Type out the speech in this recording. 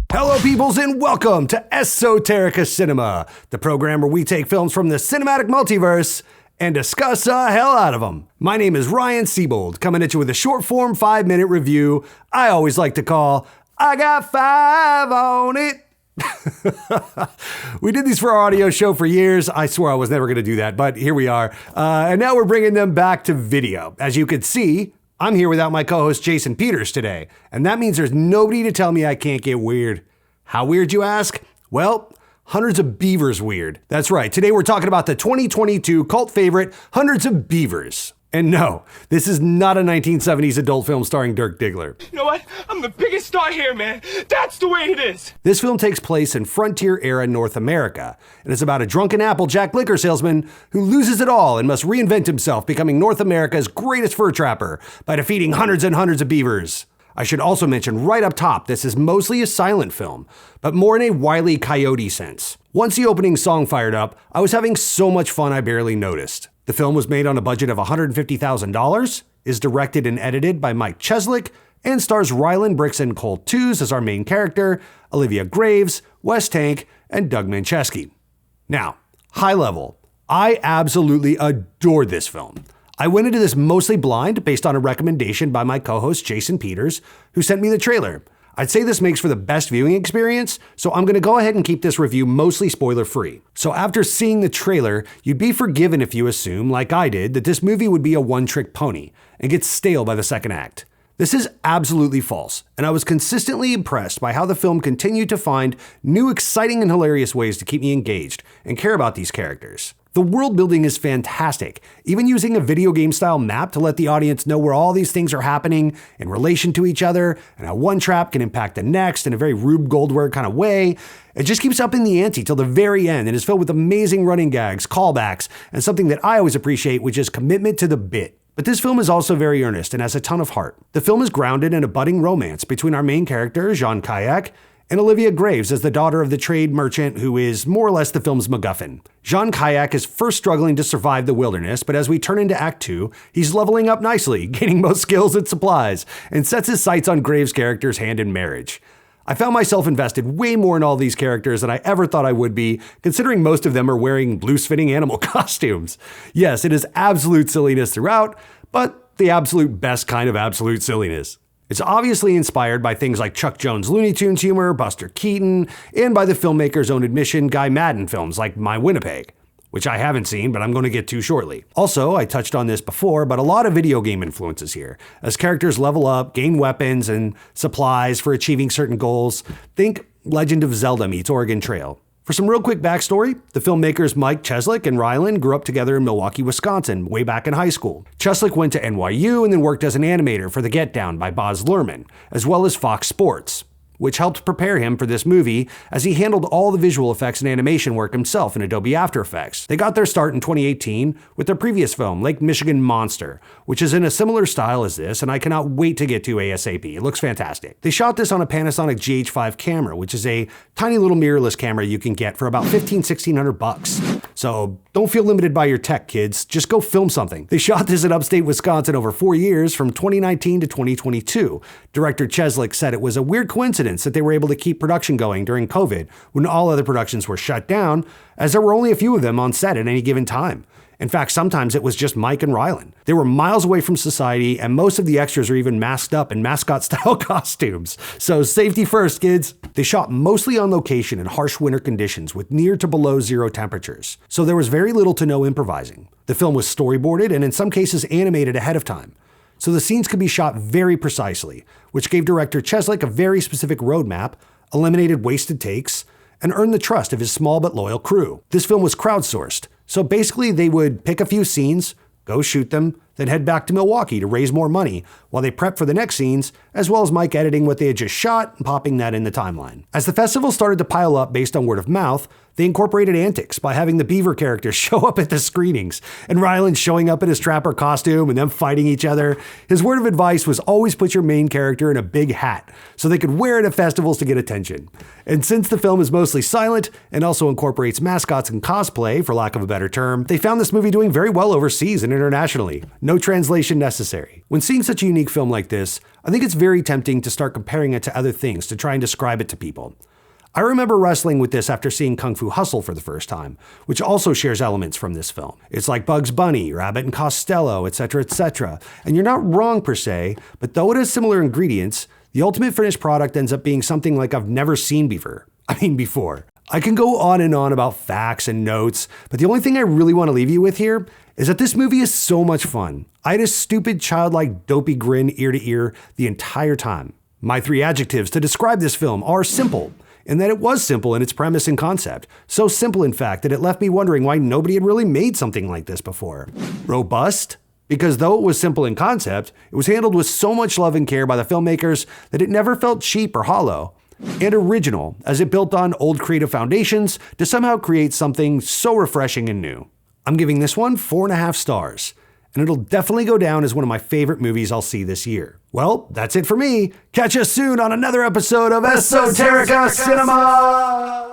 Hello, peoples, and welcome to Esoterica Cinema, the program where we take films from the cinematic multiverse and discuss the hell out of them. My name is Ryan Seybold, coming at you with a short-form 5-minute review I always like to call, I Got 5 on It. We did these for our audio show for years. I swore I was never going to do that, but here we are. And now we're bringing them back to video. As you can see, I'm here without my co-host Jason Peters today, and that means there's nobody to tell me I can't get weird. How weird, you ask? Well, Hundreds of Beavers weird. That's right, today we're talking about the 2022 cult favorite, Hundreds of Beavers. And no, this is not a 1970s adult film starring Dirk Diggler. You know what? I'm the biggest star here, man. That's the way it is. This film takes place in frontier-era North America, and it's about a drunken applejack liquor salesman who loses it all and must reinvent himself, becoming North America's greatest fur trapper by defeating hundreds and hundreds of beavers. I should also mention right up top, this is mostly a silent film, but more in a Wile E. Coyote sense. Once the opening song fired up, I was having so much fun I barely noticed. The film was made on a budget of $150,000, is directed and edited by Mike Cheslik, and stars Ryland Brix and Cole Tooze as our main character, Olivia Graves, Wes Tank, and Doug Manchesky. Now, high level, I absolutely adored this film. I went into this mostly blind based on a recommendation by my co-host Jason Peters, who sent me the trailer. I'd say this makes for the best viewing experience, so I'm going to go ahead and keep this review mostly spoiler-free. So after seeing the trailer, you'd be forgiven if you assume, like I did, that this movie would be a one-trick pony and get stale by the second act. This is absolutely false, and I was consistently impressed by how the film continued to find new exciting and hilarious ways to keep me engaged and care about these characters. The world building is fantastic, even using a video game style map to let the audience know where all these things are happening in relation to each other and how one trap can impact the next in a very Rube Goldberg kind of way. It just keeps up in the ante till the very end and is filled with amazing running gags, callbacks, and something that I always appreciate, which is commitment to the bit. But this film is also very earnest and has a ton of heart. The film is grounded in a budding romance between our main character, Jean Kayak, and Olivia Graves as the daughter of the trade merchant who is more or less the film's MacGuffin. Jean Kayak is first struggling to survive the wilderness, but as we turn into Act 2, he's leveling up nicely, gaining both skills and supplies, and sets his sights on Graves' character's hand in marriage. I found myself invested way more in all these characters than I ever thought I would be, considering most of them are wearing loose-fitting animal costumes. Yes, it is absolute silliness throughout, but the absolute best kind of absolute silliness. It's obviously inspired by things like Chuck Jones' Looney Tunes humor, Buster Keaton, and by the filmmaker's own admission, Guy Madden films like My Winnipeg, which I haven't seen, but I'm going to get to shortly. Also, I touched on this before, but a lot of video game influences here, as characters level up, gain weapons and supplies for achieving certain goals. Think Legend of Zelda meets Oregon Trail. For some real quick backstory, the filmmakers Mike Cheslik and Ryland grew up together in Milwaukee, Wisconsin, way back in high school. Cheslik went to NYU and then worked as an animator for The Get Down by Baz Luhrmann, as well as Fox Sports, which helped prepare him for this movie as he handled all the visual effects and animation work himself in Adobe After Effects. They got their start in 2018 with their previous film, Lake Michigan Monster, which is in a similar style as this, and I cannot wait to get to ASAP. It looks fantastic. They shot this on a Panasonic GH5 camera, which is a tiny little mirrorless camera you can get for about $1,600. So don't feel limited by your tech, kids. Just go film something. They shot this in upstate Wisconsin over 4 years from 2019 to 2022. Director Cheslik said it was a weird coincidence that they were able to keep production going during COVID when all other productions were shut down, as there were only a few of them on set at any given time. In fact, sometimes it was just Mike and Ryland. They were miles away from society, and most of the extras are even masked up in mascot-style costumes. So safety first, kids. They shot mostly on location in harsh winter conditions with near to below zero temperatures. So there was very little to no improvising. The film was storyboarded and in some cases animated ahead of time. So the scenes could be shot very precisely, which gave director Cheslik a very specific roadmap, eliminated wasted takes, and earned the trust of his small but loyal crew. This film was crowdsourced, so basically they would pick a few scenes, go shoot them, then head back to Milwaukee to raise more money while they prep for the next scenes, as well as Mike editing what they had just shot and popping that in the timeline. As the festival started to pile up based on word of mouth, They incorporated antics by having the Beaver characters show up at the screenings, and Ryland showing up in his trapper costume and them fighting each other. His word of advice was always put your main character in a big hat so they could wear it at festivals to get attention. And since the film is mostly silent and also incorporates mascots and cosplay, for lack of a better term, they found this movie doing very well overseas and internationally. No translation necessary. When seeing such a unique film like this, I think it's very tempting to start comparing it to other things to try and describe it to people. I remember wrestling with this after seeing Kung Fu Hustle for the first time, which also shares elements from this film. It's like Bugs Bunny, Rabbit and Costello, etc., etc. And you're not wrong per se, but though it has similar ingredients, the ultimate finished product ends up being something like I've never seen before. I can go on and on about facts and notes, but the only thing I really want to leave you with here is that this movie is so much fun. I had a stupid, childlike, dopey grin ear to ear the entire time. My 3 adjectives to describe this film are simple, and that it was simple in its premise and concept. So simple, in fact, that it left me wondering why nobody had really made something like this before. Robust? Because though it was simple in concept, it was handled with so much love and care by the filmmakers that it never felt cheap or hollow. And original, as it built on old creative foundations to somehow create something so refreshing and new. I'm giving this one 4.5 stars, and it'll definitely go down as one of my favorite movies I'll see this year. Well, that's it for me. Catch us soon on another episode of Esoterica Cinema!